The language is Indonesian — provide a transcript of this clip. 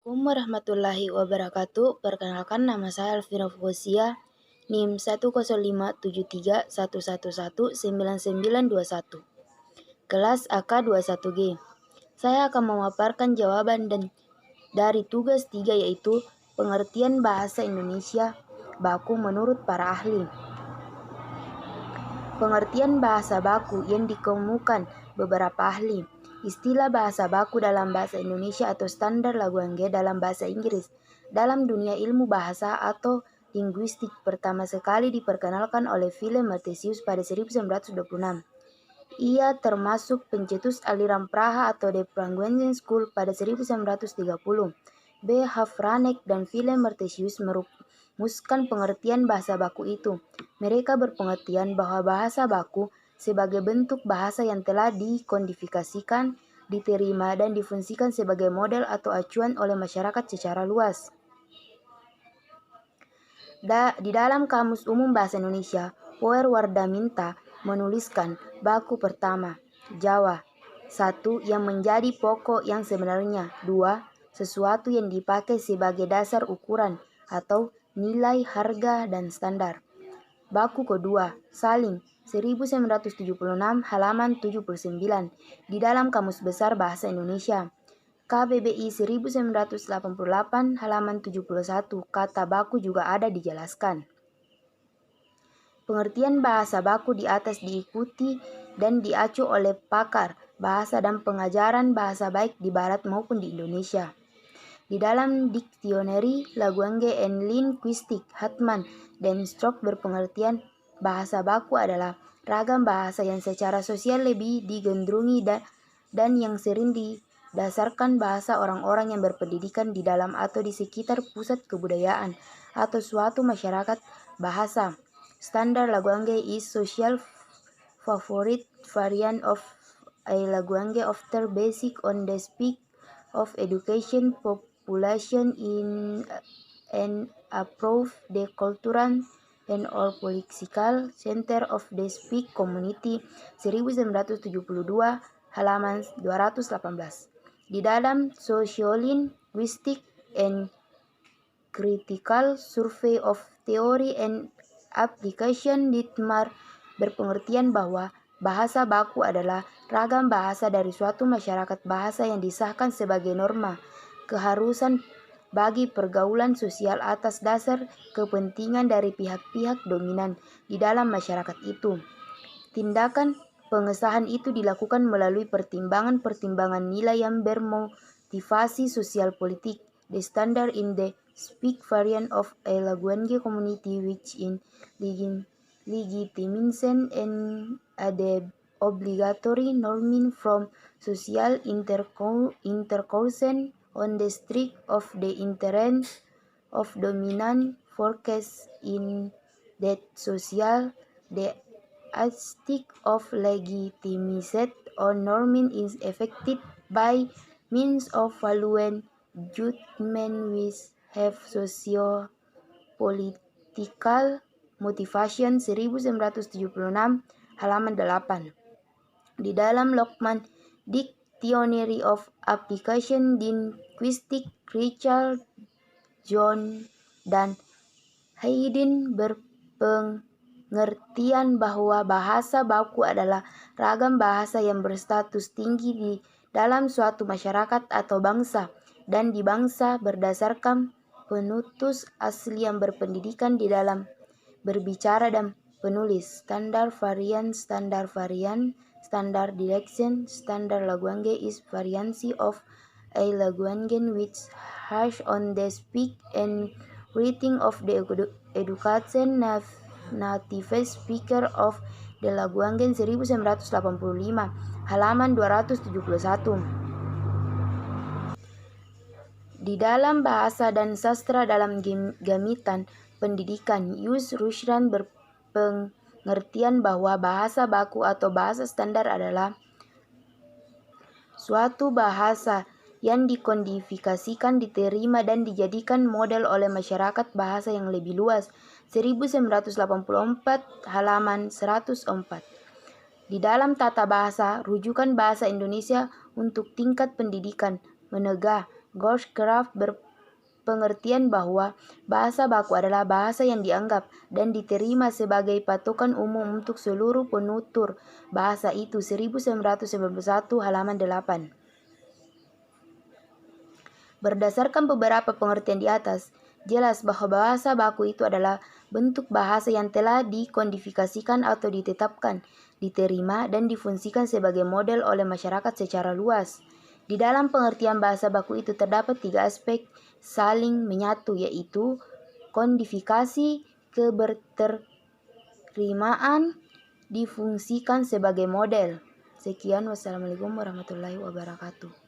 Assalamualaikum warahmatullahi wabarakatuh. Perkenalkan, nama saya Alvira Fosia, NIM 1057311199921, kelas AK21G. Saya akan memaparkan jawaban dari tugas 3, yaitu pengertian bahasa Indonesia baku menurut para ahli. Pengertian bahasa baku yang dikemukakan beberapa ahli. Istilah bahasa baku dalam bahasa Indonesia atau standar Lagrange dalam bahasa Inggris dalam dunia ilmu bahasa atau linguistik pertama sekali diperkenalkan oleh Willem Matthesius pada 1926. Ia termasuk pencetus aliran Praha atau The Penguin School pada 1930. B. Havranek dan Willem Matthesius merumuskan pengertian bahasa baku itu. Mereka berpengertian bahwa bahasa baku sebagai bentuk bahasa yang telah dikodifikasikan, diterima, dan difungsikan sebagai model atau acuan oleh masyarakat secara luas. Di dalam Kamus Umum Bahasa Indonesia, Poer Wardaminta menuliskan baku pertama, Jawa. 1. Yang menjadi pokok yang sebenarnya. 2. Sesuatu yang dipakai sebagai dasar ukuran atau nilai harga dan standar. Baku kedua, Saling, 1976, halaman 79, di dalam Kamus Besar Bahasa Indonesia. KBBI 1988, halaman 71, kata baku juga ada dijelaskan. Pengertian bahasa baku di atas diikuti dan diacu oleh pakar bahasa dan pengajaran bahasa baik di Barat maupun di Indonesia. Di dalam Dictionary Lagrange and Linguistic, Hartman dan Strock berpengertian bahasa baku adalah ragam bahasa yang secara sosial lebih digandrungi dan yang sering didasarkan bahasa orang-orang yang berpendidikan di dalam atau di sekitar pusat kebudayaan atau suatu masyarakat bahasa. Standard Lagrange is social favorite variant of a Lagrange after basic on the speak of education population in and approve the cultural and or political center of the speak community 1972 halaman 218. Di dalam Sociolinguistic and Critical Survey of Theory and Application, Dittmar berpengertian bahwa bahasa baku adalah ragam bahasa dari suatu masyarakat bahasa yang disahkan sebagai norma keharusan bagi pergaulan sosial atas dasar kepentingan dari pihak-pihak dominan di dalam masyarakat itu. Tindakan pengesahan itu dilakukan melalui pertimbangan-pertimbangan nilai yang bermotivasi sosial politik. The standard in the speak variant of a Lagrange community which in legitimation and the obligatory norming from social intercourse on the strict of the interest of dominant forecast in that social the aspect of legitimized or norming is effected by means of value judgment which have socio-political motivation 1976 halaman 8. Di dalam Lockman Dictionary of Application Linguistic, Richard John dan Hayden berpengertian bahwa bahasa baku adalah ragam bahasa yang berstatus tinggi di dalam suatu masyarakat atau bangsa dan di bangsa berdasarkan penutus asli yang berpendidikan di dalam berbicara dan penulis. Standar varian, standar direction, standar Lagrange is variancy of a Lagrange which has on the speak and writing of the education native speaker of the Lagrange 1985 halaman 271. Di dalam bahasa dan sastra dalam gamitan pendidikan, Yus Rushran berpengertian bahwa bahasa baku atau bahasa standar adalah suatu bahasa yang dikodifikasikan, diterima, dan dijadikan model oleh masyarakat bahasa yang lebih luas. 1984 halaman 104. Di dalam tata bahasa, rujukan bahasa Indonesia untuk tingkat pendidikan menegah Goldcraft berpengertian bahwa bahasa baku adalah bahasa yang dianggap dan diterima sebagai patokan umum untuk seluruh penutur bahasa itu. 1991 halaman 8. Berdasarkan beberapa pengertian di atas, jelas bahwa bahasa baku itu adalah bentuk bahasa yang telah dikodifikasikan atau ditetapkan, diterima, dan difungsikan sebagai model oleh masyarakat secara luas. Di dalam pengertian bahasa baku itu terdapat 3 aspek saling menyatu, yaitu kodifikasi, keberterimaan, difungsikan sebagai model. Sekian, wassalamualaikum warahmatullahi wabarakatuh.